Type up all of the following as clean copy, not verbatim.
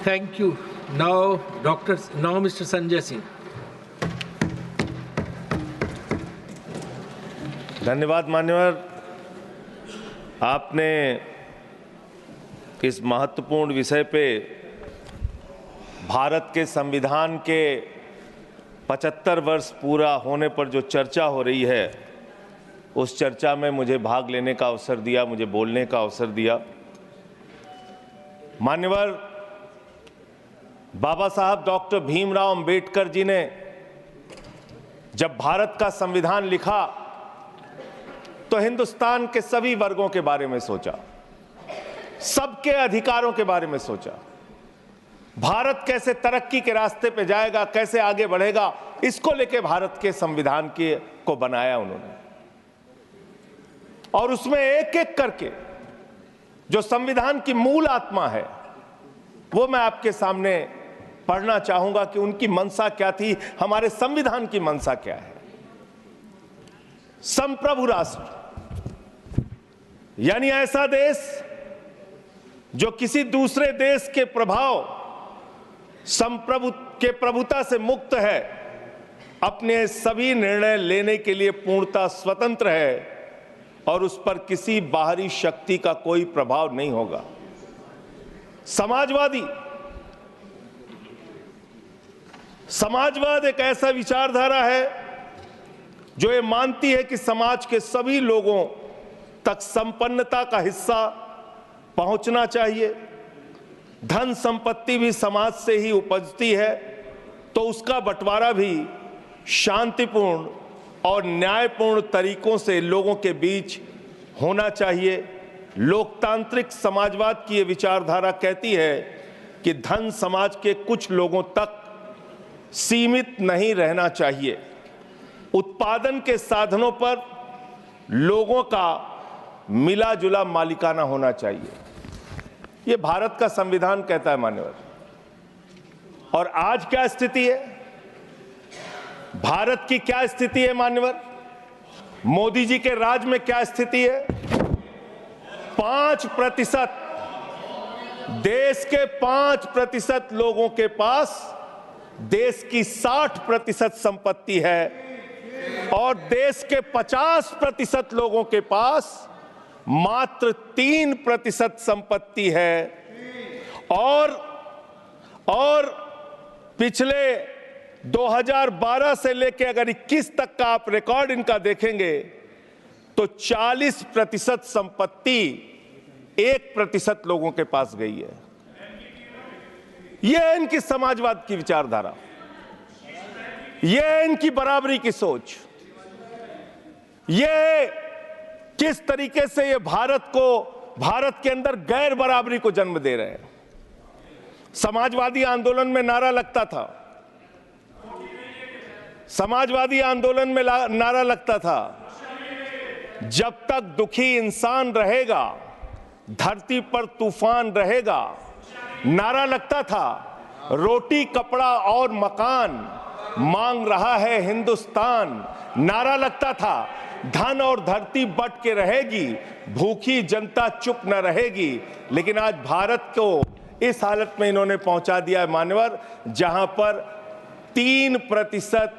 Thank you. Now, Mr. Sanjay Singh. धन्यवाद मान्यवर, आपने इस महत्वपूर्ण विषय पे भारत के संविधान के 75 वर्ष पूरा होने पर जो चर्चा हो रही है, उस चर्चा में मुझे भाग लेने का अवसर दिया, मुझे बोलने का अवसर दिया। मान्यवर, बाबा साहब डॉक्टर भीमराव अंबेडकर जी ने जब भारत का संविधान लिखा तो हिंदुस्तान के सभी वर्गों के बारे में सोचा, सबके अधिकारों के बारे में सोचा, भारत कैसे तरक्की के रास्ते पे जाएगा, कैसे आगे बढ़ेगा, इसको लेके भारत के संविधान को बनाया उन्होंने। और उसमें एक एक करके जो संविधान की मूल आत्मा है वो मैं आपके सामने पढ़ना चाहूंगा कि उनकी मंशा क्या थी, हमारे संविधान की मंशा क्या है। संप्रभु राष्ट्र यानी ऐसा देश जो किसी दूसरे देश के प्रभुता से मुक्त है, अपने सभी निर्णय लेने के लिए पूर्णतः स्वतंत्र है और उस पर किसी बाहरी शक्ति का कोई प्रभाव नहीं होगा। समाजवाद एक ऐसा विचारधारा है जो ये मानती है कि समाज के सभी लोगों तक संपन्नता का हिस्सा पहुंचना चाहिए। धन संपत्ति भी समाज से ही उपजती है, तो उसका बंटवारा भी शांतिपूर्ण और न्यायपूर्ण तरीकों से लोगों के बीच होना चाहिए। लोकतांत्रिक समाजवाद की ये विचारधारा कहती है कि धन समाज के कुछ लोगों तक सीमित नहीं रहना चाहिए। उत्पादन के साधनों पर लोगों का मिला जुला मालिकाना होना चाहिए। ये भारत का संविधान कहता है मान्यवर। और आज क्या स्थिति है, भारत की क्या स्थिति है मान्यवर, मोदी जी के राज में क्या स्थिति है? 5%, देश के 5% लोगों के पास देश की 60% संपत्ति है और देश के 50% लोगों के पास मात्र 3% संपत्ति है। और पिछले 2012 से लेकर अगर 21 तक का आप रिकॉर्ड इनका देखेंगे तो 40% संपत्ति 1% लोगों के पास गई है। यह है इनकी समाजवाद की विचारधारा, यह है इनकी बराबरी की सोच, यह किस तरीके से ये भारत के अंदर गैर बराबरी को जन्म दे रहे हैं। समाजवादी आंदोलन में नारा लगता था, जब तक दुखी इंसान रहेगा धरती पर तूफान रहेगा। नारा लगता था रोटी कपड़ा और मकान मांग रहा है हिंदुस्तान। नारा लगता था धन और धरती बट के रहेगी, भूखी जनता चुप न रहेगी। लेकिन आज भारत को इस हालत में इन्होंने पहुंचा दिया है मान्यवर, जहां पर 3%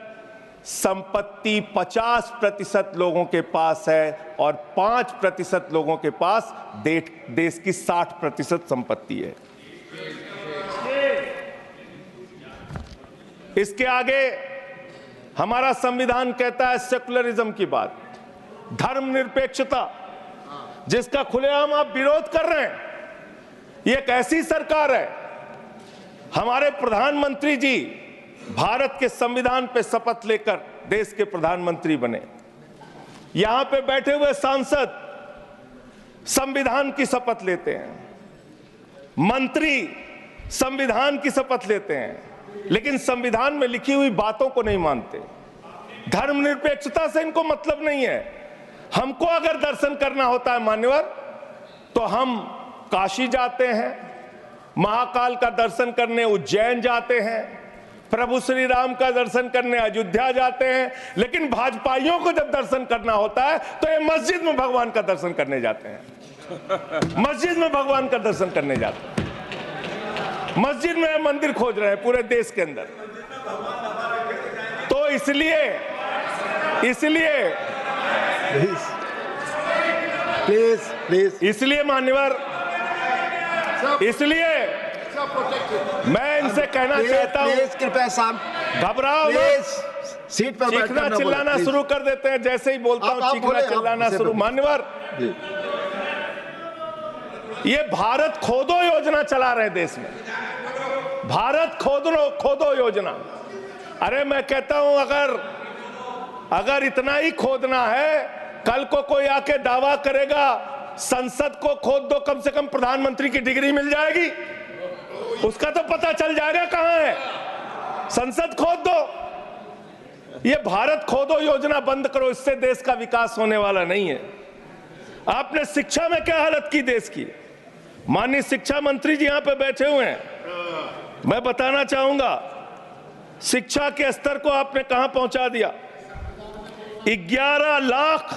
संपत्ति 50% लोगों के पास है और 5% लोगों के पास देश की 60% संपत्ति है। इसके आगे हमारा संविधान कहता है सेकुलरिज्म की बात, धर्मनिरपेक्षता, जिसका खुलेआम आप विरोध कर रहे हैं। ये एक ऐसी सरकार है, हमारे प्रधानमंत्री जी भारत के संविधान पे शपथ लेकर देश के प्रधानमंत्री बने। यहां पे बैठे हुए सांसद संविधान की शपथ लेते हैं, मंत्री संविधान की शपथ लेते हैं, लेकिन संविधान में लिखी हुई बातों को नहीं मानते। धर्मनिरपेक्षता से इनको मतलब नहीं है। हमको अगर दर्शन करना होता है मान्यवर तो हम काशी जाते हैं, महाकाल का दर्शन करने उज्जैन जाते हैं, प्रभु श्री राम का दर्शन करने अयोध्या जाते हैं। लेकिन भाजपाइयों को जब दर्शन करना होता है तो ये मस्जिद में भगवान का दर्शन करने जाते हैं, मस्जिद में भगवान का दर्शन करने जाते हैं। मस्जिद में मंदिर खोज रहे हैं पूरे देश के अंदर। तो इसलिए मान्यवर, इसलिए मैं इनसे कहना चाहता हूं, कृपया साहब घबराओ मत। सीट पर चीखना चिल्लाना शुरू कर देते हैं, जैसे ही बोलता हूं चीखना चिल्लाना शुरू। मान्यवर, ये भारत खोदो योजना चला रहे देश में, भारत खोदो योजना। अरे मैं कहता हूं अगर इतना ही खोदना है, कल को कोई आके दावा करेगा संसद को खोद दो, कम से कम प्रधानमंत्री की डिग्री मिल जाएगी, उसका तो पता चल जाएगा कहां है। संसद खोद दो। ये भारत खोदो योजना बंद करो, इससे देश का विकास होने वाला नहीं है। आपने शिक्षा में क्या हालत की देश की। माननीय शिक्षा मंत्री जी यहां पे बैठे हुए हैं, मैं बताना चाहूंगा शिक्षा के स्तर को आपने कहां पहुंचा दिया। 11 लाख,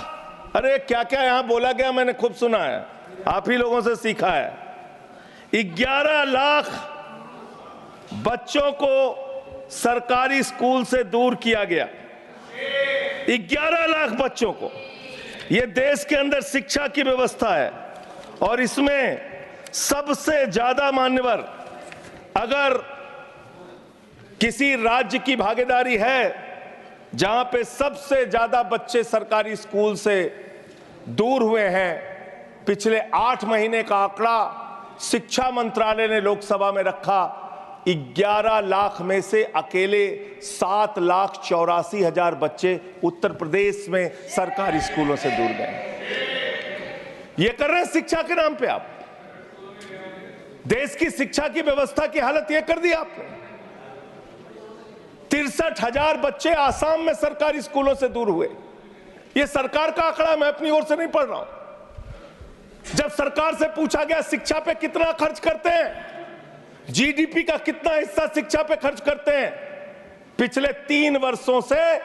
अरे क्या क्या यहां बोला गया, मैंने खूब सुना है, आप ही लोगों से सीखा है। 11 लाख बच्चों को सरकारी स्कूल से दूर किया गया। 11 लाख बच्चों को। यह देश के अंदर शिक्षा की व्यवस्था है और इसमें सबसे ज्यादा मान्यवर, अगर किसी राज्य की भागीदारी है जहां पे सबसे ज्यादा बच्चे सरकारी स्कूल से दूर हुए हैं, पिछले 8 महीने का आंकड़ा शिक्षा मंत्रालय ने लोकसभा में रखा। 11 लाख में से अकेले 7,84,000 बच्चे उत्तर प्रदेश में सरकारी स्कूलों से दूर गए। ये कर रहे हैं शिक्षा के नाम पे आप। देश की शिक्षा की व्यवस्था की हालत यह कर दी आपने। 63,000 बच्चे आसाम में सरकारी स्कूलों से दूर हुए। यह सरकार का आंकड़ा, मैं अपनी ओर से नहीं पढ़ रहा हूं। जब सरकार से पूछा गया शिक्षा पे कितना खर्च करते हैं, जीडीपी का कितना हिस्सा शिक्षा पे खर्च करते हैं, पिछले 3 वर्षों से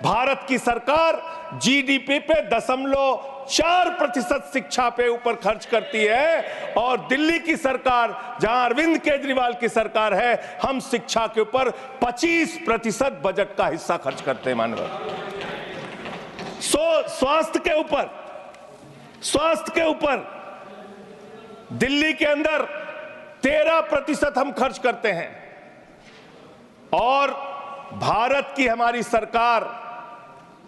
भारत की सरकार जीडीपी पे 0.4% शिक्षा पे ऊपर खर्च करती है। और दिल्ली की सरकार, जहां अरविंद केजरीवाल की सरकार है, हम शिक्षा के ऊपर 25% बजट का हिस्सा खर्च करते हैं मानव। स्वास्थ्य के ऊपर दिल्ली के अंदर 13% हम खर्च करते हैं। और भारत की हमारी सरकार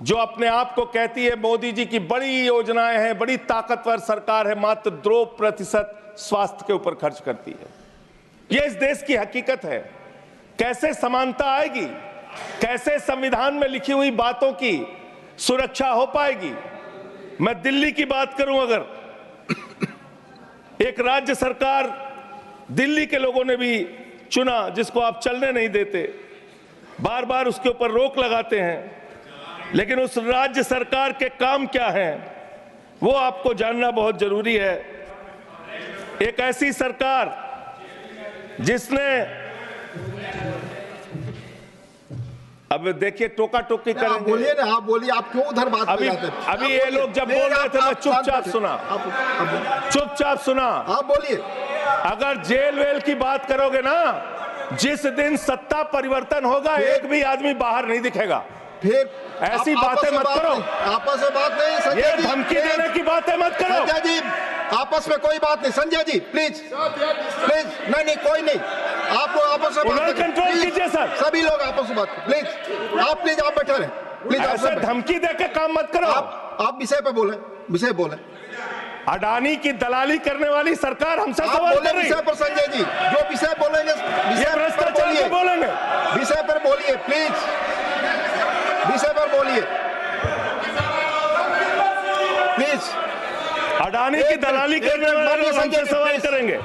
जो अपने आप को कहती है मोदी जी की बड़ी योजनाएं हैं, बड़ी ताकतवर सरकार है, मात्र 2% स्वास्थ्य के ऊपर खर्च करती है। यह इस देश की हकीकत है। कैसे समानता आएगी, कैसे संविधान में लिखी हुई बातों की सुरक्षा हो पाएगी। मैं दिल्ली की बात करूं, अगर एक राज्य सरकार दिल्ली के लोगों ने भी चुना जिसको आप चलने नहीं देते, बार बार उसके ऊपर रोक लगाते हैं, लेकिन उस राज्य सरकार के काम क्या हैं वो आपको जानना बहुत जरूरी है। एक ऐसी सरकार जिसने, अब देखिए टोका टोकी करेंगे। बोलिए ना, आप बोलिए, आप क्यों उधर बात अभी ये लोग जब बोल रहे थे मैं चुपचाप सुना। आप बोलिए। अगर जेल वेल की बात करोगे ना, जिस दिन सत्ता परिवर्तन होगा एक भी आदमी बाहर नहीं दिखेगा। फिर ऐसी बातें मत करो, आपस में बात नहीं। संजय ये जी, धमकी देने की बातें मत करो। संजय जी, आपस में कोई बात नहीं। संजय जी प्लीज नहीं, कोई नहीं। आप लोग आपस में बात कंट्रोल कीजिए सर। सभी लोग आपस में बात, प्लीज आप बैठे रहे। प्लीज ऐसे धमकी देकर काम मत करो। आप विषय पे बोले। अडानी की दलाली करने वाली सरकार हमसे सवाल कर रही है। विषय पर संजय जी जो विषय बोलेंगे, भ्रष्टाचार बोलेंगे, विषय पर बोलिए प्लीज, विषय पर बोलिए प्लीज। अडानी की दलाली करने वाले लोग हमसे सवाल करेंगे।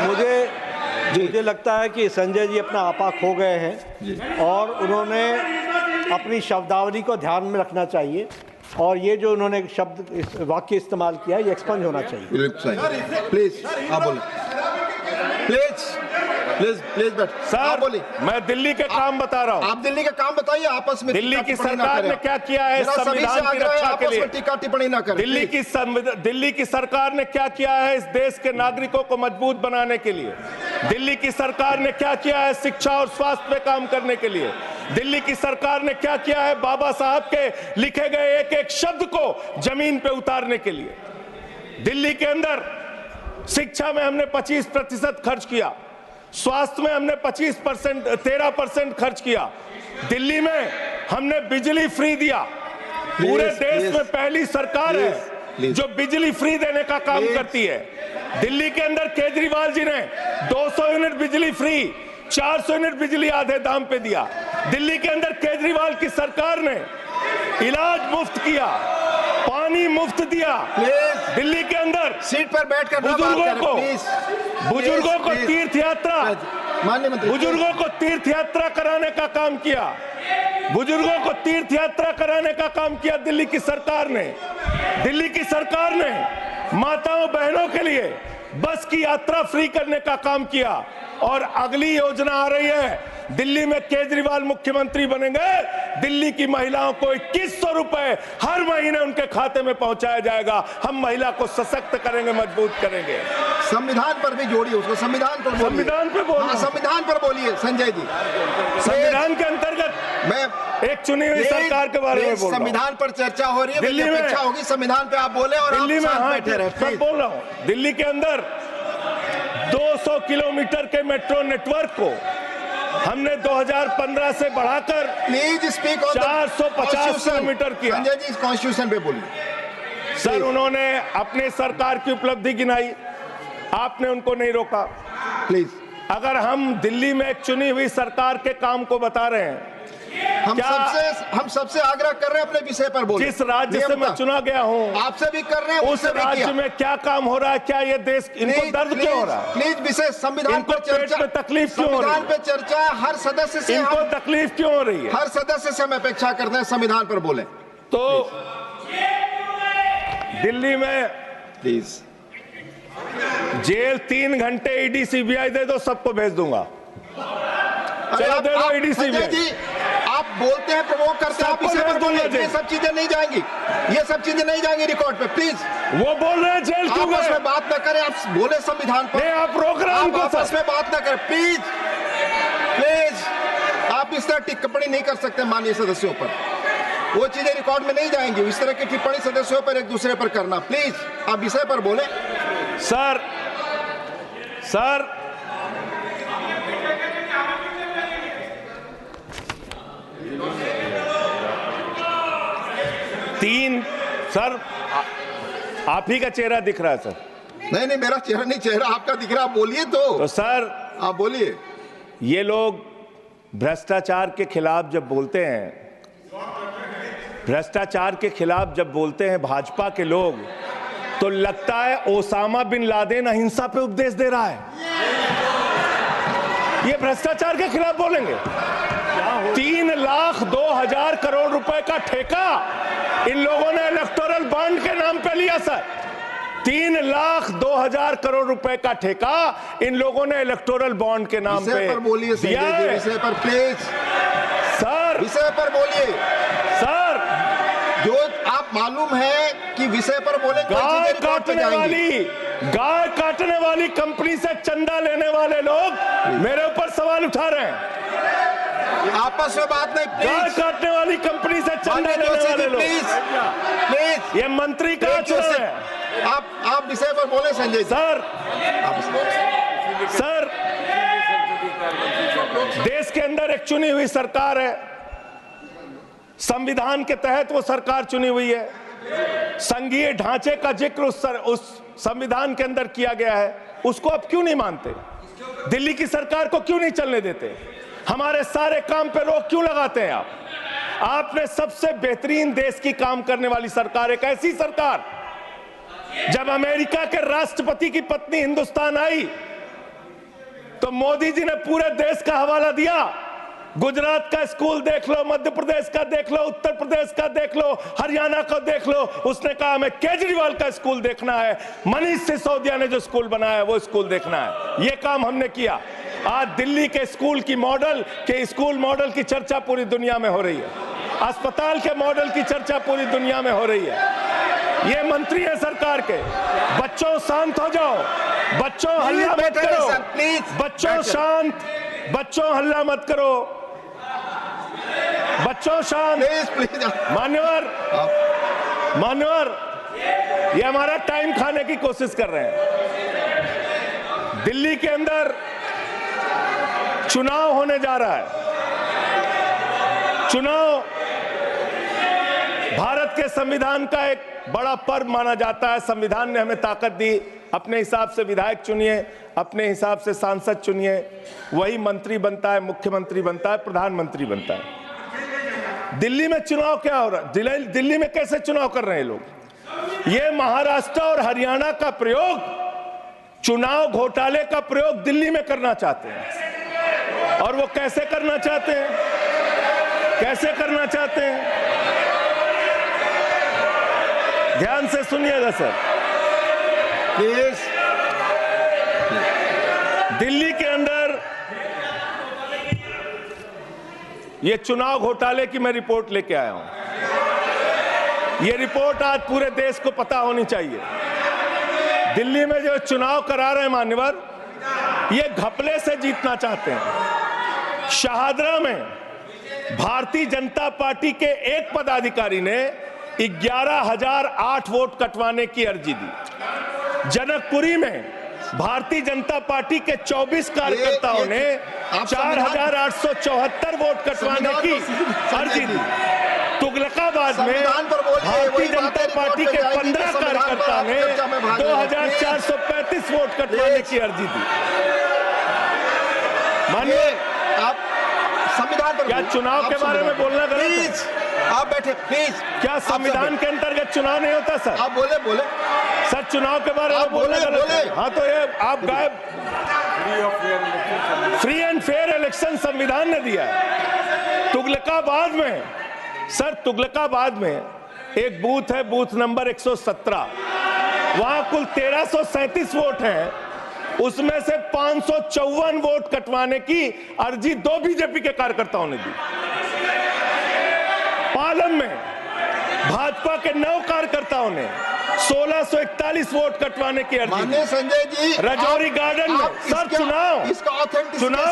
मुझे लगता है कि संजय जी अपना आपा खो गए हैं और उन्होंने अपनी शब्दावली को ध्यान में रखना चाहिए और ये जो उन्होंने वाक्य इस्तेमाल किया ये एक्सपंज होना चाहिए। प्लीज आप बोले प्लीज। प्लीज प्लीज बैठ। आप सर बोलिए। मैं दिल्ली के काम बता रहा हूं। आप दिल्ली के काम बताइए, आपस में दिल्ली की टिप्पणी ना सरकार करें। ने क्या किया है मेरा सभी से संविधान की आग्रह है, रक्षा के आपस लिए? में टीका टिप्पणी ना करें। दिल्ली की सरकार ने क्या किया है इस देश के नागरिकों को मजबूत बनाने के लिए? दिल्ली की सरकार ने क्या किया है शिक्षा और स्वास्थ्य पे काम करने के लिए? दिल्ली की सरकार ने क्या किया है बाबा साहब के लिखे गए एक एक शब्द को जमीन पे उतारने के लिए? दिल्ली के अंदर शिक्षा में हमने 25% खर्च किया, स्वास्थ्य में हमने 13% खर्च किया, दिल्ली में हमने बिजली फ्री दिया। पूरे देश में पहली सरकार है जो बिजली फ्री देने का काम करती है। दिल्ली के अंदर केजरीवाल जी ने 200 यूनिट बिजली फ्री, 400 यूनिट बिजली आधे दाम पे दिया। दिल्ली के अंदर केजरीवाल की सरकार ने इलाज मुफ्त किया, पानी मुफ्त दिया। दिल्ली के अंदर सीट पर बैठकर बुजुर्गों को तीर्थ यात्रा, माननीय मंत्री, बुजुर्गों को तीर्थ यात्रा कराने का काम किया। बुजुर्गों को तीर्थ यात्रा कराने का काम किया दिल्ली की सरकार ने। दिल्ली की सरकार ने माताओं बहनों के लिए बस की यात्रा फ्री करने का काम किया। और अगली योजना आ रही है, दिल्ली में केजरीवाल मुख्यमंत्री बनेंगे, दिल्ली की महिलाओं को 2100 रुपए हर महीने उनके खाते में पहुंचाया जाएगा। हम महिला को सशक्त करेंगे, मजबूत करेंगे। संविधान पर भी जोड़िए उसको, संविधान पर बोलिए। संविधान पे बोल, हाँ, संविधान पर बोलिए संजय जी। संविधान के अंतर्गत मैं एक चुनी हुई सरकार के बारे में बोल रहा हूं। संविधान पर चर्चा हो रही है, दिल्ली में अपेक्षा होगी संविधान पे आप बोले और दिल्ली में, आप हाँ, बैठे रहे। सब बोल रहा हूं। दिल्ली के अंदर 200 किलोमीटर के मेट्रो नेटवर्क को हमने 2015 से बढ़ाकर प्लीज स्पीक ऑन 450 किलोमीटर किया। संजय जी कॉन्स्टिट्यूशन पे बोलिए। सर उन्होंने अपने सरकार की उपलब्धि गिनाई, आपने उनको नहीं रोका। प्लीज, अगर हम दिल्ली में एक चुनी हुई सरकार के काम को बता रहे हैं, हम सबसे आग्रह कर रहे हैं अपने विषय पर बोलिए। जिस राज्य से मैं चुना गया हूं आपसे भी कर रहे हैं, उस राज्य में क्या काम हो रहा है, क्या ये देश इनको दर्द क्यों हो रहा है? प्लीज विषय संविधान पर चर्चा, में तकलीफ क्यों हो रही है? संविधान पे चर्चा है, हर सदस्य से इनको तकलीफ क्यों हो रही है? हर सदस्य से हम अपेक्षा करते हैं संविधान पर बोले। तो दिल्ली में प्लीज जेल 3 घंटे ईडी सीबीआई दे दो, सबको भेज दूंगा। चलो दे दो ईडी संजय जी, आप बोलते हैं, प्रवोक करते हैं, आप इसे पर बोलिए। ये सब चीजें नहीं जाएंगी, ये सब चीजें नहीं जाएंगी रिकॉर्ड पे। प्लीज, वो बोल रहे हैं जेल क्यों गए? आपस में बात न करें, आप बोले संविधान पर। नहीं, आप रोक रहे हैं उनको। आपस में बात न करें प्लीज, प्लीज। आप इस तरह टिप्पणी नहीं कर सकते माननीय सदस्यों पर, वो चीजें रिकॉर्ड में नहीं जाएंगी। इस तरह की टिप्पणी सदस्यों पर एक दूसरे पर करना, प्लीज आप विषय पर बोले। सर 3 सर आप ही का चेहरा दिख रहा है सर। नहीं, मेरा चेहरा नहीं, चेहरा आपका दिख रहा, आप बोलिए तो सर आप बोलिए। ये लोग भ्रष्टाचार के खिलाफ जब बोलते हैं, भ्रष्टाचार के खिलाफ जब बोलते हैं भाजपा के लोग, तो लगता है ओसामा बिन लादेन अहिंसा पे उपदेश दे रहा है। ये भ्रष्टाचार के खिलाफ बोलेंगे। 3,02,000 करोड़ रुपए का ठेका इन लोगों ने इलेक्टोरल बॉन्ड के नाम पे लिया सर। 3,02,000 करोड़ रुपए का ठेका इन लोगों ने इलेक्टोरल बॉन्ड के नाम पे पर बोलिए दिया है। विषय पर प्लीज सर, विषय पर बोलिए सर। जो आप मालूम है कि विषय पर बोले। गाय काटने वाली कंपनी से चंदा लेने वाले लोग मेरे ऊपर सवाल उठा रहे हैं। आपस में बात नहीं, गाय काटने वाली कंपनी से चंदा लेने वाले लोग, प्लीज। ये मंत्री का चुनाव है। आप विषय पर बोले संजय सर। सर देश के अंदर एक चुनी हुई सरकार है, संविधान के तहत वो सरकार चुनी हुई है, संघीय ढांचे का जिक्र उस संविधान के अंदर किया गया है, उसको आप क्यों नहीं मानते? दिल्ली की सरकार को क्यों नहीं चलने देते? हमारे सारे काम पे रोक क्यों लगाते हैं आप? आपने सबसे बेहतरीन देश की काम करने वाली सरकार, एक ऐसी सरकार, जब अमेरिका के राष्ट्रपति की पत्नी हिंदुस्तान आई तो मोदी जी ने पूरे देश का हवाला दिया। गुजरात का स्कूल देख लो, मध्य प्रदेश का देख लो, उत्तर प्रदेश का देख लो, हरियाणा का देख लो। उसने कहा हमें केजरीवाल का स्कूल देखना है, मनीष सिसोदिया ने जो स्कूल बनाया है वो स्कूल देखना है। ये काम हमने किया। आज दिल्ली के स्कूल मॉडल की चर्चा पूरी दुनिया में हो रही है, अस्पताल के मॉडल की चर्चा पूरी दुनिया में हो रही है। ये मंत्री है सरकार के। बच्चों शांत हो जाओ, बच्चों हल्ला मत करो, बच्चों शांत, बच्चों हल्ला मत करो, बच्चों शांत। मान्यवर, ये हमारा टाइम खाने की कोशिश कर रहे हैं। दिल्ली के अंदर चुनाव होने जा रहा है। चुनाव भारत के संविधान का एक बड़ा पर्व माना जाता है। संविधान ने हमें ताकत दी, अपने हिसाब से विधायक चुनिए, अपने हिसाब से सांसद चुनिए, वही मंत्री बनता है, मुख्यमंत्री बनता है, प्रधानमंत्री बनता है। दिल्ली में चुनाव क्या हो रहा है? दिल्ली में कैसे चुनाव कर रहे हैं लोग? ये महाराष्ट्र और हरियाणा का प्रयोग, चुनाव घोटाले का प्रयोग दिल्ली में करना चाहते हैं। और वो कैसे करना चाहते हैं? कैसे करना चाहते हैं? ध्यान से सुनिएगा सर प्लीज। दिल्ली के अंदर ये चुनाव घोटाले की मैं रिपोर्ट लेके आया हूं। ये रिपोर्ट आज पूरे देश को पता होनी चाहिए। दिल्ली में जो चुनाव करा रहे हैं मान्यवर, ये घपले से जीतना चाहते हैं। शाहदरा में भारतीय जनता पार्टी के एक पदाधिकारी ने 11,008 वोट कटवाने की अर्जी दी। जनकपुरी में भारतीय जनता पार्टी के 24 कार्यकर्ताओं ने 4,874 वोट कटवाने की अर्जी दी। तुगलकाबाद में भारतीय जनता पार्टी के 15 कार्यकर्ता ने 2,435 वोट कटवाने की अर्जी दी। मानिए आप संविधान पर क्या चुनाव के बारे में बोलना गलत है? आप बैठे प्लीज। क्या संविधान के अंतर्गत चुनाव नहीं होता सर? आप बोले सर, चुनाव के बारे में बोलना गलत है। हाँ तो ये आप गायब। फ्री एंड फेयर इलेक्शन संविधान ने दिया है। तुगलकाबाद में सर, तुगलकाबाद में एक बूथ है, बूथ नंबर 117, वहां कुल 1337 वोट हैं। उसमें से 554 वोट कटवाने की अर्जी 2 बीजेपी के कार्यकर्ताओं ने दी। पालम में भाजपा के 9 कार्यकर्ताओं ने 1641 वोट कटवाने की अर्जी दी। संजय जी, रजौरी गार्डन में सर चुनाव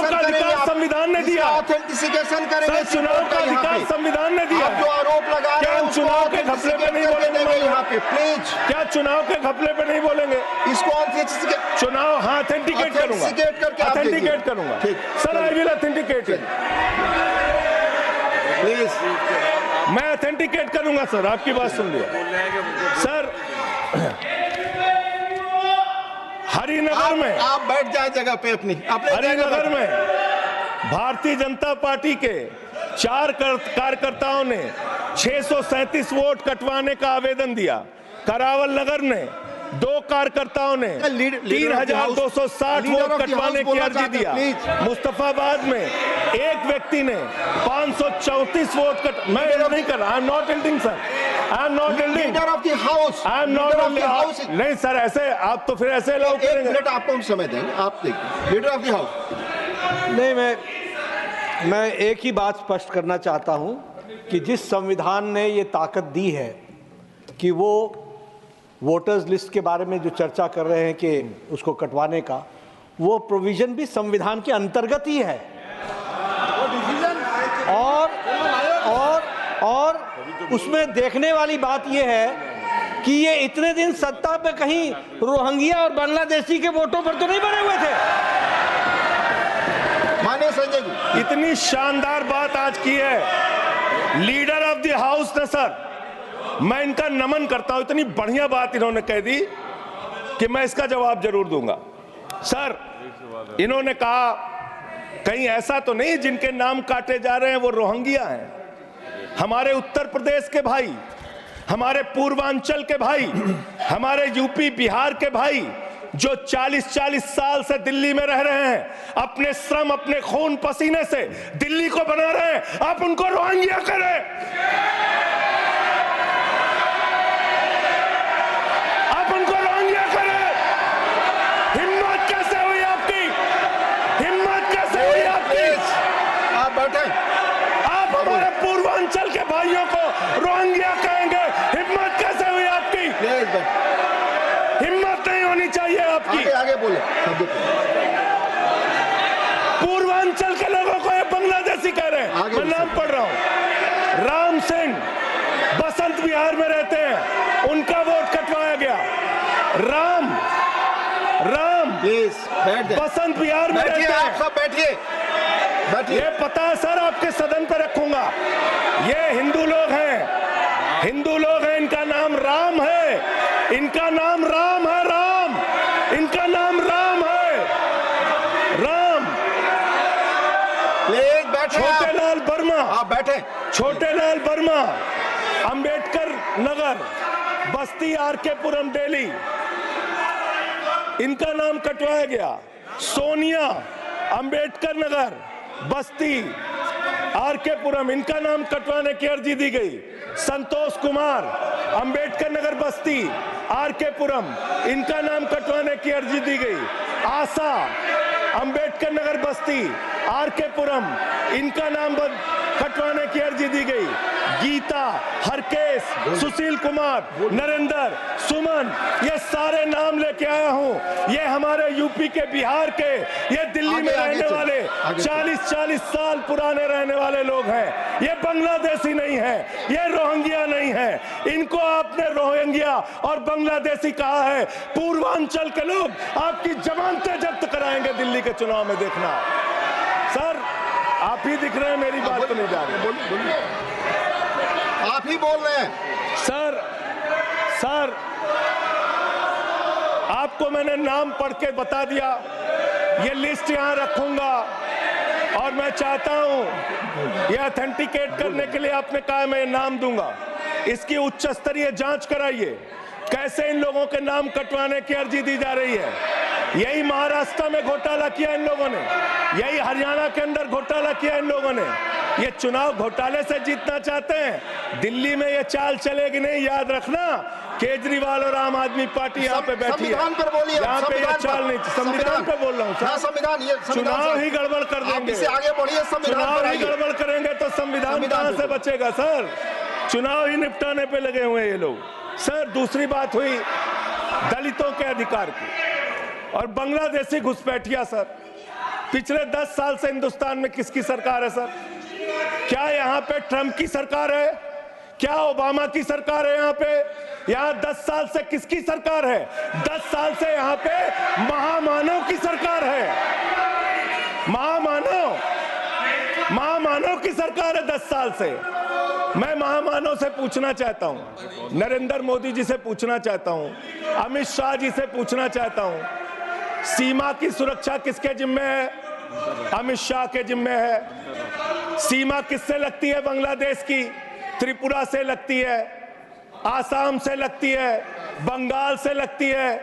का अधिकार संविधान ने दिया। ऑथेंटिसिकेशन करेंगे सर, चुनाव का अधिकार संविधान ने दिया। जो आरोप लगा क्या हम चुनाव के घपले पे नहीं बोलेंगे यहाँ पे प्लीज? क्या चुनाव के घपले पे नहीं बोलेंगे? इसको चुनाव हाँ ऑथेंटिकेट करूंगा, ऑथेंटिकेट करूंगा sir. I will authenticate please. मैं ऑथेंटिकेट करूंगा सर, आपकी बात सुन लिया सर। हरिनगर में आप बैठ जाए जगह पे अपनी। हरिनगर में भारतीय जनता पार्टी के 4 कार्यकर्ताओं ने 637 वोट कटवाने का आवेदन दिया। करावल नगर ने 2 कार्यकर्ताओं ने 3,260 वोट कटवाने की अर्जी दिया। मुस्तफाबाद में एक व्यक्ति ने 534 वोट मैं नहीं कर रहा। I am not एल्डिंग sir, I am not एल्डिंग। Leader of the house, I am not. नहीं सर, ऐसे आप तो फिर ऐसे अलाउ करेंगे। 1 मिनट आपको हम समय देंगे, आप देखिए। Leader of the house. नहीं, मैं एक ही बात स्पष्ट करना चाहता हूं कि जिस संविधान ने ये ताकत दी है कि वो वोटर्स लिस्ट के बारे में जो चर्चा कर रहे हैं कि उसको कटवाने का, वो प्रोविजन भी संविधान के अंतर्गत ही है। और उसमें देखने वाली बात यह है कि ये इतने दिन सत्ता पे कहीं रोहिंग्या और बांग्लादेशी के वोटों पर तो नहीं बने हुए थे। माने संजय जी, इतनी शानदार बात आज की है लीडर ऑफ द हाउस ने सर, मैं इनका नमन करता हूं। इतनी बढ़िया बात इन्होंने कह दी कि मैं इसका जवाब जरूर दूंगा। सर, इन्होंने कहा कहीं ऐसा तो नहीं जिनके नाम काटे जा रहे हैं वो रोहिंग्या हैं। हमारे उत्तर प्रदेश के भाई, हमारे पूर्वांचल के भाई, हमारे यूपी बिहार के भाई जो 40-40 साल से दिल्ली में रह रहे हैं, अपने श्रम, अपने खून पसीने से दिल्ली को बना रहे हैं, आप उनको रोहिंग्या करें। आप उनको रोहिंग्या करें। हिम्मत कैसे हुई आपकी? हिम्मत पूर्वांचल के भाइयों को रोहिंग्या कहेंगे? हिम्मत कैसे हुई आपकी? हिम्मत नहीं होनी चाहिए आपकी। आगे आगे बोले। पूर्वांचल के लोगों को ये बांग्लादेशी कह रहे हैं। मैं नाम पढ़ रहा हूं। राम सिंह बसंत विहार में रहते हैं, उनका वोट कटवाया गया। राम प्लीज बैठ जाइए। बसंत विहार में रहते हैं। आप सब बैठिए। ये पता है सर, आपके सदन पर रखूंगा। ये हिंदू लोग हैं, हिंदू लोग हैं। इनका नाम राम है, इनका नाम राम है। राम, इनका नाम राम है। राम। प्लीज बैठे। छोटे लाल वर्मा। आप बैठे। छोटे लाल वर्मा, अंबेडकर नगर, बस्ती, आरकेपुरम, दिल्ली, इनका नाम कटवाया गया। सोनिया, अंबेडकर नगर, बस्ती, आरकेपुरम, इनका नाम कटवाने की अर्जी दी गई। संतोष कुमार, अंबेडकर नगर, बस्ती, आरकेपुरम, इनका नाम कटवाने की अर्जी दी गई। आशा, अंबेडकर नगर, बस्ती, आरकेपुरम, इनका नाम कटवाने की अर्जी दी गई। गीता, हरकेश, सुशील कुमार, नरेंद्र, सुमन, ये सारे नाम लेके आया हूं। ये हमारे यूपी के, बिहार के, ये दिल्ली में रहने वाले 40-40 साल पुराने रहने वाले लोग हैं। ये बांग्लादेशी नहीं है, ये रोहिंग्या नहीं है। इनको आपने रोहिंग्या और बांग्लादेशी कहा है। पूर्वांचल के लोग आपकी जमानतें जब्त कराएंगे दिल्ली के चुनाव में, देखना। सर आप ही दिख रहे हैं, मेरी बात तो नहीं जा रही। आप ही बोल रहे हैं। सर आपको मैंने नाम पढ़ के बता दिया। ये लिस्ट यहां रखूंगा और मैं चाहता हूं ये ऑथेंटिकेट करने के लिए आपने कहा मैं नाम दूंगा। इसकी उच्च स्तरीय जांच कराइए, कैसे इन लोगों के नाम कटवाने की अर्जी दी जा रही है। यही महाराष्ट्र में घोटाला किया इन लोगों ने, यही हरियाणा के अंदर घोटाला किया इन लोगों ने। ये चुनाव घोटाले से जीतना चाहते हैं। दिल्ली में ये चाल चलेगी नहीं, याद रखना। केजरीवाल और आम आदमी पार्टी यहाँ पे बैठी है। संविधान पर बोलिए। यहाँ पे ये चाल नहीं, संविधान पे बोल रहा हूँ सर। संविधान, ये चुनाव ही गड़बड़ कर देंगे। इसे आगे बढ़िए। चुनाव ही गड़बड़ करेंगे तो संविधान कहाँ से बचेगा सर? चुनाव ही निपटाने पे लगे हुए ये लोग। सर दूसरी बात हुई दलितों के अधिकार की और बांग्लादेशी घुसपैठिया। सर पिछले 10 साल से हिंदुस्तान में किसकी सरकार है सर? क्या यहाँ पे ट्रंप की सरकार है? क्या ओबामा की सरकार है? यहाँ पे यहाँ 10 साल से किसकी सरकार है? 10 साल से यहाँ पे महामानव की सरकार है। महामानव की सरकार है 10 साल से। मैं महामानव से पूछना चाहता हूं, नरेंद्र मोदी जी से पूछना चाहता हूं, अमित शाह जी से पूछना चाहता हूं, सीमा की सुरक्षा किसके जिम्मे है? अमित शाह के जिम्मे है। सीमा किससे लगती है? बांग्लादेश की, त्रिपुरा से लगती है, आसाम से लगती है, बंगाल से लगती है।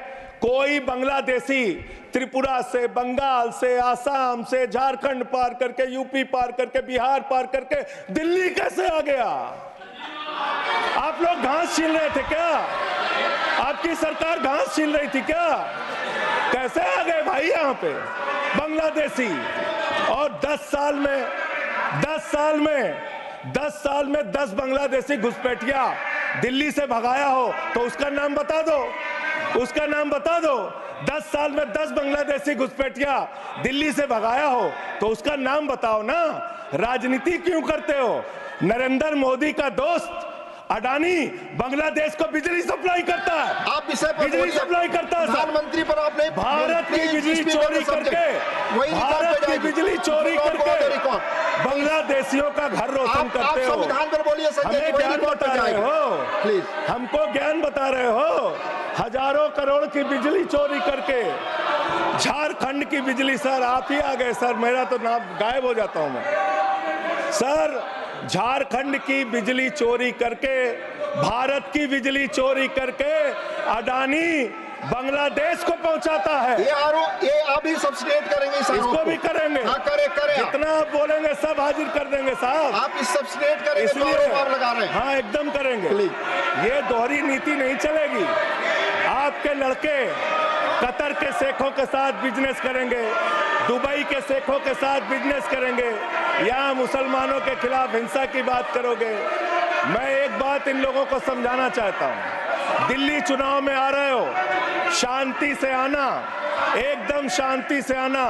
कोई बांग्लादेशी त्रिपुरा से, बंगाल से, आसाम से, झारखंड पार करके, यूपी पार करके, बिहार पार करके दिल्ली कैसे आ गया? आप लोग घास छीन रहे थे क्या? आपकी सरकार घास छीन रही थी क्या? कैसे आ गए भाई यहाँ पे बांग्लादेशी? और 10 साल में 10 बांग्लादेशी घुसपैठिया दिल्ली से भगाया हो तो उसका नाम बता दो, उसका नाम बता दो। 10 साल में 10 बांग्लादेशी घुसपैठिया दिल्ली से भगाया हो तो उसका नाम बताओ ना। राजनीति क्यों करते हो? नरेंद्र मोदी का दोस्त अडानी बांग्लादेश को बिजली सप्लाई करता है। आप विषय पर बिजली सप्लाई करता है। प्रधानमंत्री पर आप नहीं, भारत की बिजली चोरी करके, भारत की बिजली चोरी करके बांग्लादेशियों का घर रोशन करते हो। संविधान पर बोलिए। हमें ज्ञान बता रहे हो, प्लीज हमको ज्ञान बता रहे हो। हजारों करोड़ की बिजली चोरी करके झारखंड की बिजली। सर आप ही आ गए सर, मेरा तो नाम गायब हो जाता हूं मैं। सर झारखंड की बिजली चोरी करके, भारत की बिजली चोरी करके अडानी बांग्लादेश को पहुंचाता है। ये आप ही सब्सिडेट करेंगे? इसको भी करेंगे। हाँ, करें। जितना आप बोलेंगे सब हाजिर कर देंगे साहब। आप इस सब्सिडेट करेंगे, इसलिए आरोप लगा रहे हैं। हाँ एकदम करेंगे। ये दोहरी नीति नहीं चलेगी। आपके लड़के कतर के शेखों के साथ बिजनेस करेंगे, दुबई के शेखों के साथ बिजनेस करेंगे, यहाँ मुसलमानों के खिलाफ हिंसा की बात करोगे। मैं एक बात इन लोगों को समझाना चाहता हूँ, दिल्ली चुनाव में आ रहे हो, शांति से आना, एकदम शांति से आना।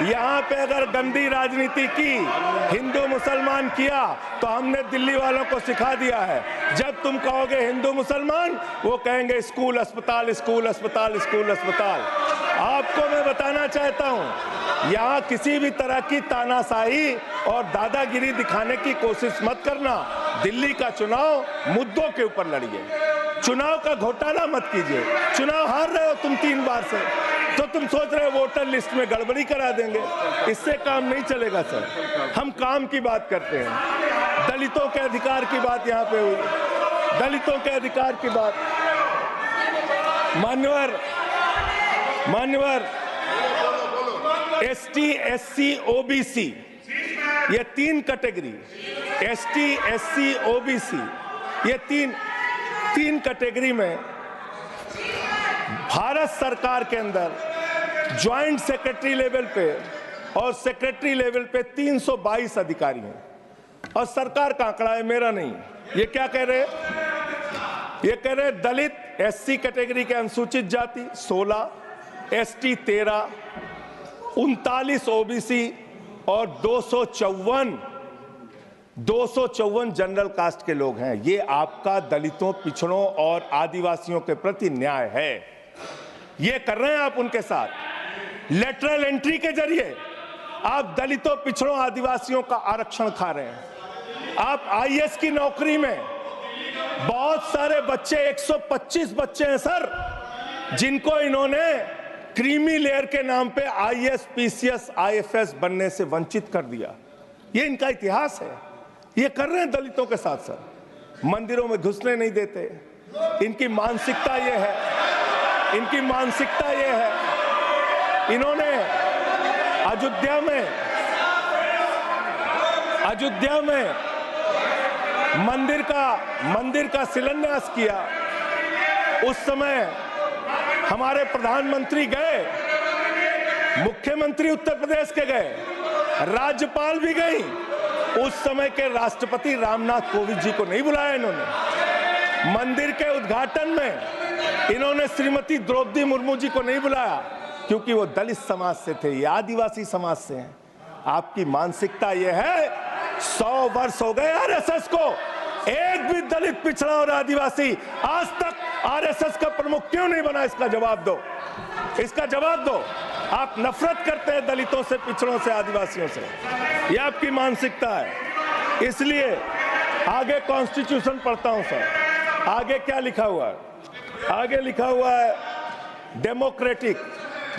यहाँ पे अगर गंदी राजनीति की, हिंदू मुसलमान किया, तो हमने दिल्ली वालों को सिखा दिया है, जब तुम कहोगे हिंदू मुसलमान, वो कहेंगे स्कूल अस्पताल, स्कूल अस्पताल, स्कूल अस्पताल। आपको मैं बताना चाहता हूँ, यहाँ किसी भी तरह की तानाशाही और दादागिरी दिखाने की कोशिश मत करना। दिल्ली का चुनाव मुद्दों के ऊपर लड़िए, चुनाव का घोटाला मत कीजिए। चुनाव हार रहे हो तुम 3 बार से, तो तुम सोच रहे हो वोटर लिस्ट में गड़बड़ी करा देंगे, इससे काम नहीं चलेगा सर। हम काम की बात करते हैं, दलितों के अधिकार की बात यहाँ पे हुई, दलितों के अधिकार की बात। मान्यवर ST, SC, OBC, ये 3 कैटेगरी, ST, SC, OBC, ये तीन कैटेगरी में भारत सरकार के अंदर ज्वाइंट सेक्रेटरी लेवल पे और सेक्रेटरी लेवल पे 322 अधिकारी हैं। और सरकार का आंकड़ा है, मेरा नहीं। ये क्या कह रहे हैं? ये कह रहे हैं दलित SC कैटेगरी के अनुसूचित जाति 16, ST 13, 39 OBC और 254 जनरल कास्ट के लोग हैं। ये आपका दलितों, पिछड़ों और आदिवासियों के प्रति न्याय है। ये कर रहे हैं आप उनके साथ। लेटरल एंट्री के जरिए आप दलितों, पिछड़ों, आदिवासियों का आरक्षण खा रहे हैं। आप IAS की नौकरी में बहुत सारे बच्चे, 125 बच्चे हैं सर, जिनको इन्होंने क्रीमी लेयर के नाम पे IAS, PCS, IFS बनने से वंचित कर दिया। ये इनका इतिहास है। ये कर रहे हैं दलितों के साथ सर। मंदिरों में घुसने नहीं देते। इनकी मानसिकता ये है, इनकी मानसिकता ये है। इन्होंने अयोध्या में मंदिर का शिलान्यास किया। उस समय हमारे प्रधानमंत्री गए, मुख्यमंत्री उत्तर प्रदेश के गए, राज्यपाल भी गई। उस समय के राष्ट्रपति रामनाथ कोविंद जी को नहीं बुलाया इन्होंने। मंदिर के उद्घाटन में इन्होंने श्रीमती द्रौपदी मुर्मू जी को नहीं बुलाया, क्योंकि वो दलित समाज से थे, ये आदिवासी समाज से हैं। आपकी मानसिकता ये है। 100 वर्ष हो गए RSS को, एक भी दलित, पिछड़ा और आदिवासी आज तक RSS का प्रमुख क्यों नहीं बना? इसका जवाब दो, इसका जवाब दो। आप नफरत करते हैं दलितों से, पिछड़ों से, आदिवासियों से। ये आपकी मानसिकता है। इसलिए आगे कॉन्स्टिट्यूशन पढ़ता हूं सर। आगे क्या लिखा हुआ है? आगे लिखा हुआ है डेमोक्रेटिक,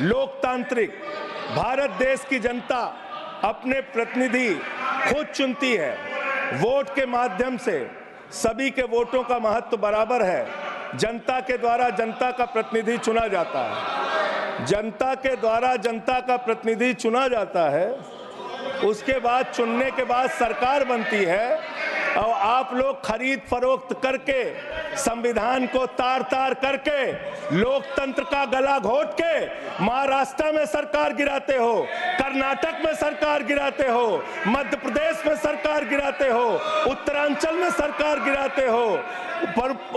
लोकतांत्रिक भारत देश की जनता अपने प्रतिनिधि खुद चुनती है। वोट के माध्यम से सभी के वोटों का महत्व बराबर है। जनता के द्वारा जनता का प्रतिनिधि चुना जाता है। जनता के द्वारा जनता का प्रतिनिधि चुना जाता है। उसके बाद चुनने के बाद सरकार बनती है और आप लोग खरीद फरोख्त करके, संविधान को तार तार करके, लोकतंत्र का गला घोट के महाराष्ट्र में सरकार गिराते हो, कर्नाटक में सरकार गिराते हो, मध्य प्रदेश में सरकार गिराते हो, उत्तरांचल में सरकार गिराते हो,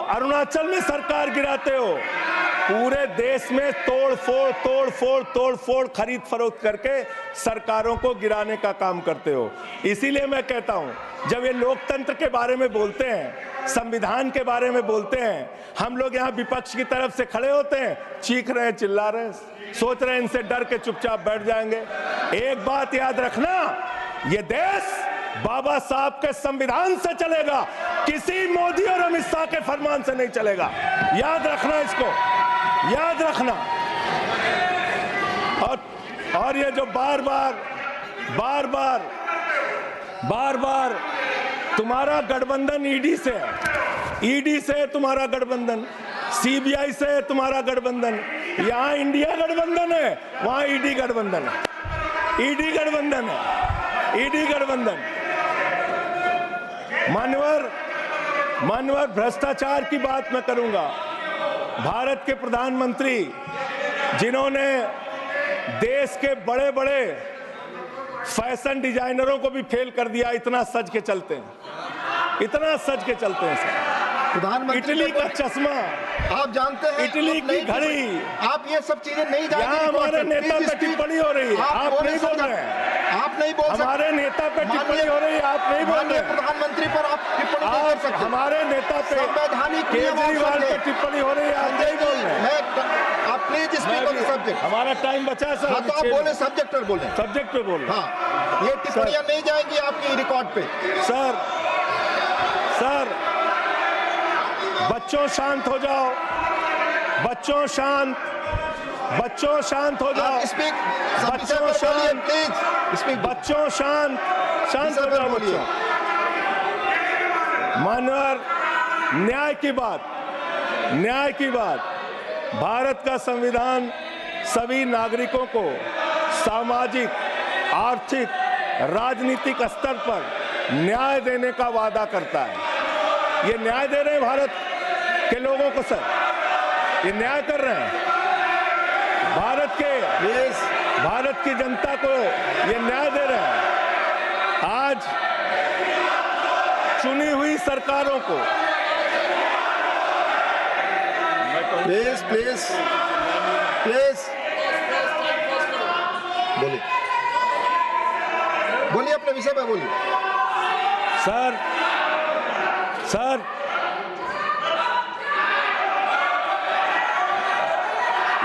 अरुणाचल में सरकार गिराते हो। पूरे देश में तोड़ फोड़ खरीद फरोख्त करके सरकारों को गिराने का काम करते हो। इसीलिए मैं कहता हूं, जब ये लोकतंत्र के बारे में बोलते हैं, संविधान के बारे में बोलते हैं, हम लोग यहाँ विपक्ष की तरफ से खड़े होते हैं, चीख रहे हैं, चिल्ला रहे हैं, सोच रहे हैं इनसे डर के चुपचाप बैठ जाएंगे। एक बात याद रखना, ये देश बाबा साहब के संविधान से चलेगा, किसी मोदी और अमित शाह के फरमान से नहीं चलेगा। याद रखना, इसको याद रखना। और ये जो बार बार तुम्हारा गठबंधन ईडी से है, ईडी से तुम्हारा गठबंधन, सीबीआई से तुम्हारा गठबंधन। यहाँ इंडिया गठबंधन है, वहां ईडी गठबंधन है, ईडी गठबंधन है, ईडी गठबंधन। मान्यवर भ्रष्टाचार की बात मैं करूंगा। भारत के प्रधानमंत्री जिन्होंने देश के बड़े बड़े फैशन डिजाइनरों को भी फेल कर दिया, इतना सज के चलते हैं, इतना सज के चलते हैं सर। प्रधानमंत्री इटली का चश्मा, आप जानते हैं, इटली आप नहीं की घड़ी, आप ये सब चीजें नहीं जानते। यहाँ हमारे नेता पे टिप्पणी हो रही है, आप नहीं बोल रहे हैं। आप नहीं बोल सकते। हमारे नेता पे टिप्पणी हो रही है, आप नहीं बोल रहे हैं। प्रधानमंत्री पर आप टिप्पणी नहीं कर सकते। हमारे नेता पे संवैधानिक केजरीवाल पे टिप्पणी हो रही है, आप नहीं बोल रहे हैं। आप please speak on the subject. हमारा टाइम बचा है सर। हाँ, तो आप बोले सब्जेक्ट पर बोले। सब्जेक्ट पे बोल रहे हैं। हाँ, ये टिप्पणियां नहीं जाएंगी आपकी रिकॉर्ड पे। सर बच्चों शांत हो जाओ, बच्चों शांत हो जाओ, बच्चों शांत, प्लीज बच्चों शांत हो जाओ बच्चों। मानवर, न्याय की बात, भारत का संविधान सभी नागरिकों को सामाजिक, आर्थिक, राजनीतिक स्तर पर न्याय देने का वादा करता है। ये न्याय दे रहे हैं भारत के लोगों को सर, ये न्याय कर रहे हैं भारत की जनता को, ये न्याय दे रहे हैं। आज चुनी हुई सरकारों को प्लीज बोलिए अपने विषय पे बोलिए। सर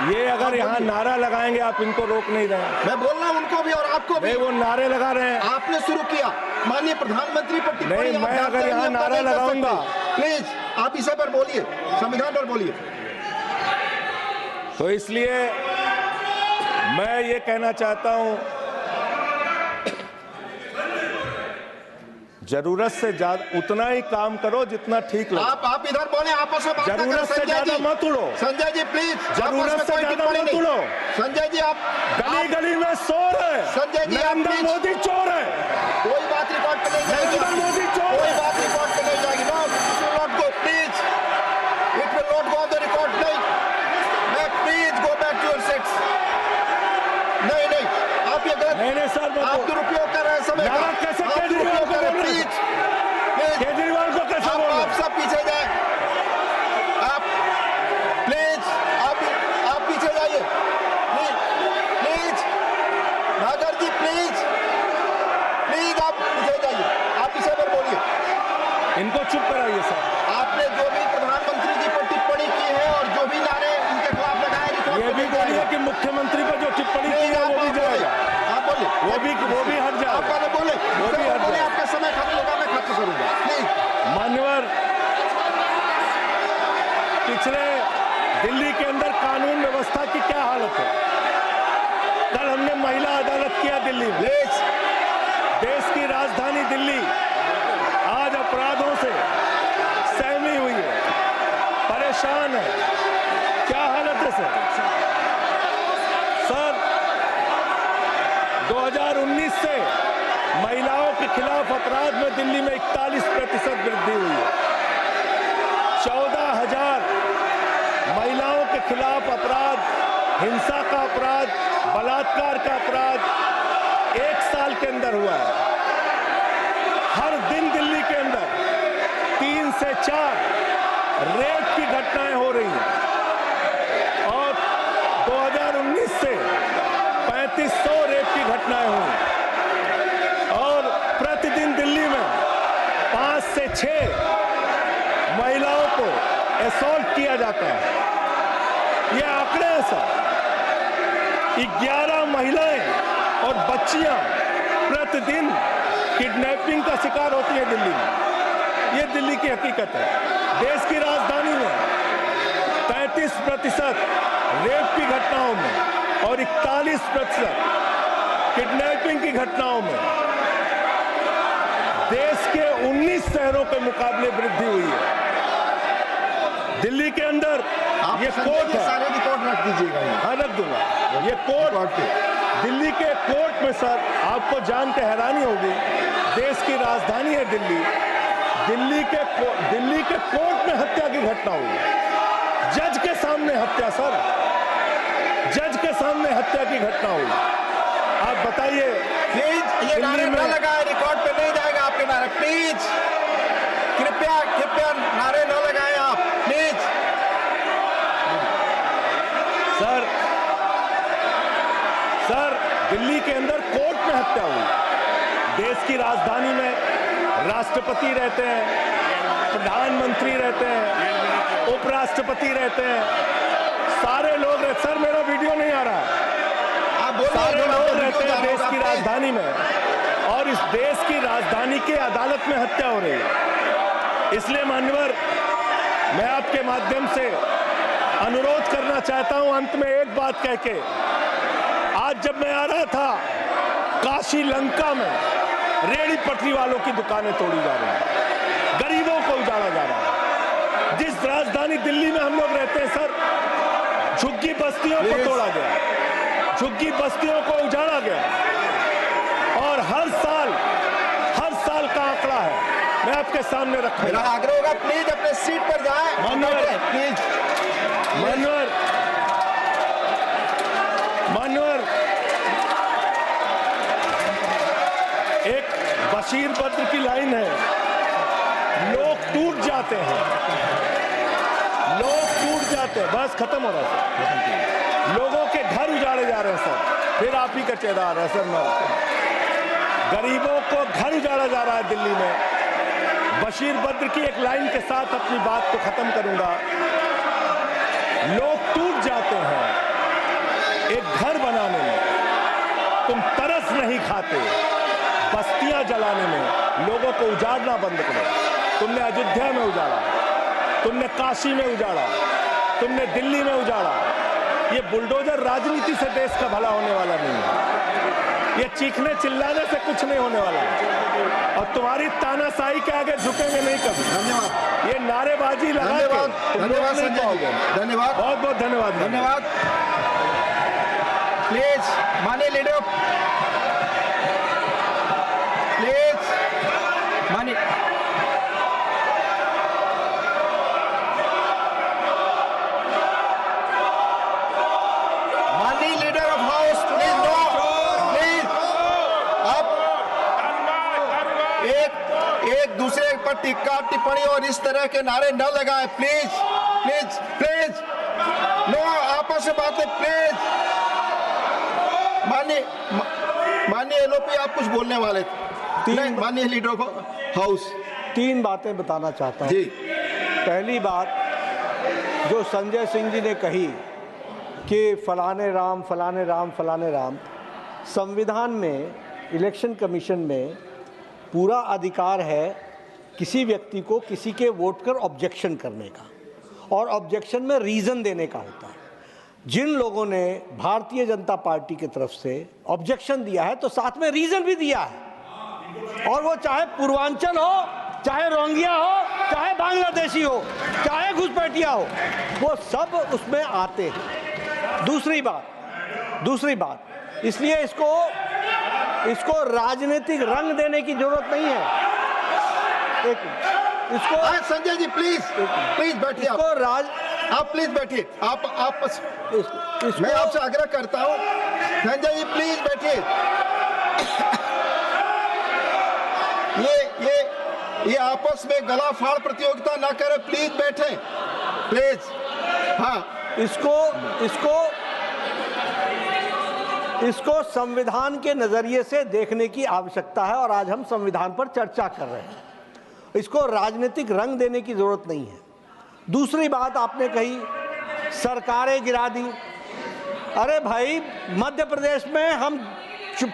ये अगर यहाँ नारा लगाएंगे, आप इनको रोक नहीं रहे। मैं बोल रहा हूँ उनको भी और आपको भी। वो नारे लगा रहे हैं, आपने शुरू किया। माननीय प्रधानमंत्री पर टिप्पणी नहीं, मैं अगर यहाँ नारा लगाऊंगा, प्लीज आप इसे पर बोलिए, संविधान पर बोलिए। तो इसलिए मैं ये कहना चाहता हूं, जरूरत से ज्यादा उतना ही काम करो जितना ठीक लगे। आप इधर बोले, आपस में बात ना करें। जरूरत से ज्यादा मत उड़ो। संजय जी प्लीज, जरूरत से ज्यादा मत उड़ो। संजय जी आप गली में शोर है। संजय जी नरेंद्र मोदी चोर है। कोई बात रिकॉर्ड पे नहीं जाएगी। नरेंद्र मोदी चोर, कोई बात रिकॉर्ड पे नहीं जाएगी। Not go please, it will not go on the record. नहीं, please go back to your seats. नहीं, आप ये गलत, नहीं सर, आप दुरुपयोग कर रहे हैं समय का। कैसे केजरीवाल को बोल रहे हैं? केजरीवाल को कैसे बोल रहे हैं? आप सब पीछे जाए, आप प्लीज, आप पीछे जाइए प्लीज। नागर जी प्लीज आप पीछे जाइए। आप इसे पर बोलिए, इनको चुप कराइए सर। आपने जो भी प्रधानमंत्री जी पर टिप्पणी की है और जो भी नारे इनके खिलाफ लगाए, ये भी बोलिए कि मुख्यमंत्री पर जो टिप्पणी की है वो भी जाएगा। आप बोलिए, वो भी हट जाएगा। आप पहले बोले, वो भी हट जाएगा। आपका समय खत्म होगा, मैं खत्म करूंगा प्लीज। मान्यवर, पिछले दिल्ली के अंदर कानून व्यवस्था की क्या हालत है? कल हमने महिला अदालत किया दिल्ली में। देश की राजधानी दिल्ली आज अपराधों से सहमी हुई है, परेशान है। क्या हालत है सर? 2019 से महिलाओं के खिलाफ अपराध में दिल्ली में 41% वृद्धि हुई है। 14,000 महिलाओं के खिलाफ अपराध, हिंसा का अपराध, बलात्कार का अपराध 1 साल के अंदर हुआ है। हर दिन दिल्ली के अंदर 3 से 4 रेप की घटनाएं हो रही हैं और 2019 से 3500 रेप की घटनाएं हुई और प्रतिदिन दिल्ली में 5 से 6 महिलाओं को असॉल्ट किया जाता है। ये आंकड़े हैं सर। 11 महिलाएं और बच्चियां प्रतिदिन किडनैपिंग का शिकार होती है दिल्ली में। ये दिल्ली की हकीकत है। देश की राजधानी में 33% रेप की घटनाओं में और 41% किडनैपिंग की घटनाओं में देश के 19 शहरों के मुकाबले वृद्धि हुई है। दिल्ली के अंदर ये कोर्ट है, सारे रिकॉर्ड रख दीजिएगा। हाँ रख दूंगा। ये कोर्ट, दिल्ली के कोर्ट में सर आपको जान के हैरानी होगी, देश की राजधानी है दिल्ली, दिल्ली के कोर्ट में हत्या की घटना हुई। जज के सामने हत्या सर, जज के सामने हत्या की घटना हुई। आप बताइए, प्लीज ये नारे न लगाए, रिकॉर्ड पे नहीं जाएगा आपके नारे, प्लीज कृपया कृपया नारे न लगाएं आप, प्लीज। सर दिल्ली के अंदर कोर्ट में हत्या हुई। देश की राजधानी में राष्ट्रपति रहते हैं, प्रधानमंत्री रहते हैं, उपराष्ट्रपति रहते हैं, सारे लोग रहते। सर मेरा वीडियो नहीं आ रहा, सारे लोग रहते हैं देश की राजधानी में, और इस देश की राजधानी की अदालत में हत्या हो रही है। इसलिए मान्यवर, मैं आपके माध्यम से अनुरोध करना चाहता हूं, अंत में एक बात कह के, आज जब मैं आ रहा था, काशी लंका में रेहड़ी पटरी वालों की दुकानें तोड़ी जा रही हैं, गरीबों को उजाड़ा जा रहा है। जिस राजधानी दिल्ली में हम लोग रहते हैं सर, झुग्गी बस्तियों को तोड़ा गया, झुग्गी बस्तियों को उजाड़ा गया, और हर साल का आंकड़ा है, मैं आपके सामने रखूंगा। मेरा आग्रह होगा प्लीज अपने सीट पर जाएं, प्लीज। मान्यवर, एक बशीर बद्र की लाइन है, लोग टूट जाते हैं, बस खत्म हो रहा है। लोगों के घर उजाड़े जा रहे हैं सर, फिर आप ही का चेहरा आ रहा है सर। गरीबों को घर उजाड़ा जा रहा है दिल्ली में। बशीर बद्र की एक लाइन के साथ अपनी बात को खत्म करूंगा। लोग टूट जाते हैं एक घर बनाने में, तुम तरस नहीं खाते बस्तियां जलाने में। लोगों को उजाड़ना बंद करो। तुमने अयोध्या में उजाड़ा, तुमने काशी में उजाड़ा, तुमने दिल्ली में उजाड़ा। ये बुलडोजर राजनीति से देश का भला होने वाला नहीं है। ये चीखने चिल्लाने से कुछ नहीं होने वाला है, और तुम्हारी तानाशाही के आगे झुकेंगे नहीं कभी। धन्यवाद। ये नारेबाजी लगा के धन्यवाद संजय जी, धन्यवाद, बहुत बहुत धन्यवाद। धन्यवाद। प्लीज माननीय लीडर, प्लीज माननीय leader of house, please no, please. आप एक दूसरे पर टिक्का टिप्पणी और इस तरह के नारे न लगाएं, प्लीज प्लीज प्लीज। नो, आपस में बातें प्लीज। माननीय एलओपी, आप कुछ बोलने वाले थे। माननीय लीडर ऑफ हाउस, 3 बातें बताना चाहता हूँ। जी। पहली बात, जो संजय सिंह जी ने कही कि फलाने राम फलाने राम फलाने राम, संविधान में, इलेक्शन कमीशन में पूरा अधिकार है किसी व्यक्ति को किसी के वोट कर ऑब्जेक्शन करने का, और ऑब्जेक्शन में रीज़न देने का होता है। जिन लोगों ने भारतीय जनता पार्टी की तरफ से ऑब्जेक्शन दिया है तो साथ में रीज़न भी दिया है, और वो चाहे पूर्वांचल हो, चाहे रोंगिया हो, चाहे बांग्लादेशी हो, चाहे घुसपैठिया हो, वो सब उसमें आते हैं। दूसरी बात, इसलिए इसको राजनीतिक रंग देने की जरूरत नहीं है। इसको संजय जी प्लीज बैठिए। आप प्लीज बैठिए। मैं आपसे आग्रह करता हूं, संजय जी प्लीज बैठिए। ये आपस में गला फाड़ प्रतियोगिता ना करें, प्लीज बैठे, प्लीज। हाँ, इसको संविधान के नजरिए से देखने की आवश्यकता है, और आज हम संविधान पर चर्चा कर रहे हैं। इसको राजनीतिक रंग देने की जरूरत नहीं है। दूसरी बात आपने कही, सरकारें गिरा दी। अरे भाई, मध्य प्रदेश में हम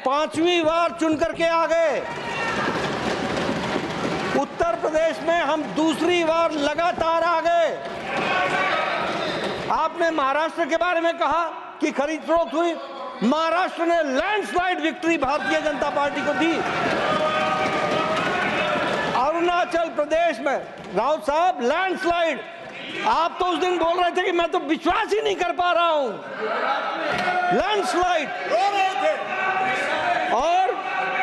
5वीं बार चुन करके आ गए, उत्तर प्रदेश में हम दूसरी बार लगातार आ गए। आपने महाराष्ट्र के बारे में कहा कि खरीद फरोख्त हुई, महाराष्ट्र ने landslide victory Bharatiya Janata party को दी। अरुणाचल प्रदेश में राउत साहब लैंडस्लाइड, आप तो उस दिन बोल रहे थे कि मैं तो विश्वास ही नहीं कर पा रहा हूं, लैंडस्लाइड। और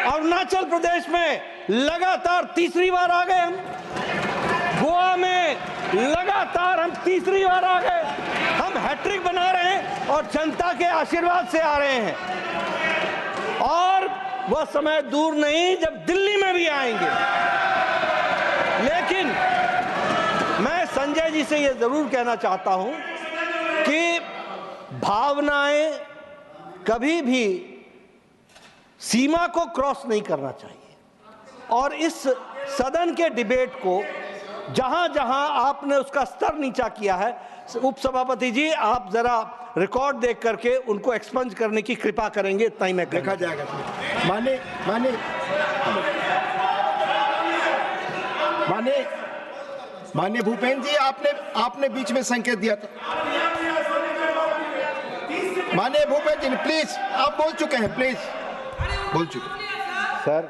अरुणाचल प्रदेश में लगातार तीसरी बार आ गए हम, गोवा में लगातार हम तीसरी बार आ गए। हम हैट्रिक बना रहे हैं। और जनता के आशीर्वाद से आ रहे हैं और वह समय दूर नहीं जब दिल्ली में भी आएंगे। लेकिन मैं संजय जी से यह जरूर कहना चाहता हूं कि भावनाएं कभी भी सीमा को क्रॉस नहीं करना चाहिए और इस सदन के डिबेट को जहां जहां आपने उसका स्तर नीचा किया है, उपसभापति जी आप जरा रिकॉर्ड देख करके उनको एक्सपंज करने की कृपा करेंगे, इतना ही मैं देखा जाएगा। माननीय भूपेंद्र जी, आपने बीच में संकेत दिया था। माननीय भूपेंद्र जी प्लीज, आप बोल चुके हैं, प्लीज बोल चुके हैं। सर,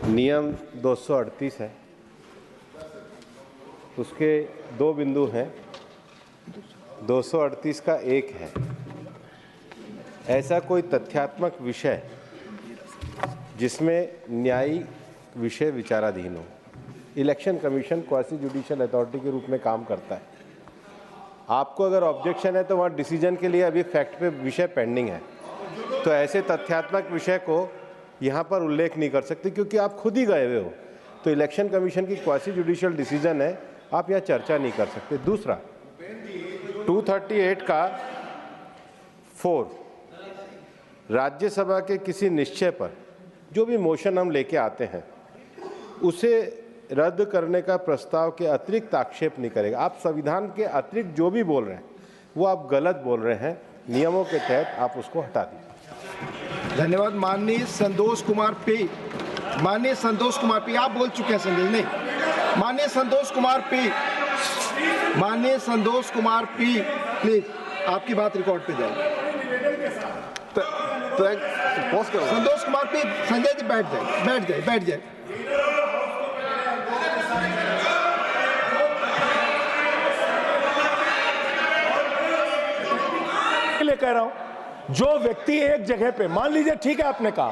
नियम 238 है, उसके 2 बिंदु हैं। 238 का एक है, ऐसा कोई तथ्यात्मक विषय जिसमें न्यायिक विषय विचाराधीन हो। Election commission quasi judicial authority के रूप में काम करता है। आपको अगर ऑब्जेक्शन है तो वहाँ डिसीजन के लिए अभी फैक्ट पे विषय पेंडिंग है, तो ऐसे तथ्यात्मक विषय को यहाँ पर उल्लेख नहीं कर सकते क्योंकि आप खुद ही गए हुए हो। तो इलेक्शन कमीशन की क्वासी जुडिशियल डिसीजन है, आप यहाँ चर्चा नहीं कर सकते। दूसरा, 238 का 4, राज्यसभा के किसी निश्चय पर जो भी मोशन हम लेके आते हैं उसे रद्द करने का प्रस्ताव के अतिरिक्त आक्षेप नहीं करेगा। आप संविधान के अतिरिक्त जो भी बोल रहे हैं वो आप गलत बोल रहे हैं, नियमों के तहत आप उसको हटा दीजिए। धन्यवाद। माननीय संतोष कुमार पी, माननीय संतोष कुमार पी, आप बोल चुके हैं संजय नहीं। माननीय संतोष कुमार पी, माननीय संतोष कुमार पी, प्लीज आपकी बात रिकॉर्ड पे जाएगी। संतोष कुमार पी, संजय जी बैठ जाए, बैठ जाए, बैठ जाए। ले कह रहा हूं, जो व्यक्ति एक जगह पे, मान लीजिए ठीक है आपने कहा,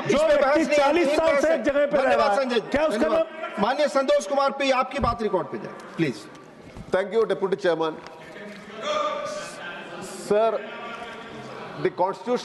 जो व्यक्ति 40 साल से एक जगह पे रह रहा है, क्या उसका नाम? माननीय संतोष कुमार पी, आपकी बात रिकॉर्ड पे जाए please. Thank you, Deputy Chairman. Sir, the constitutional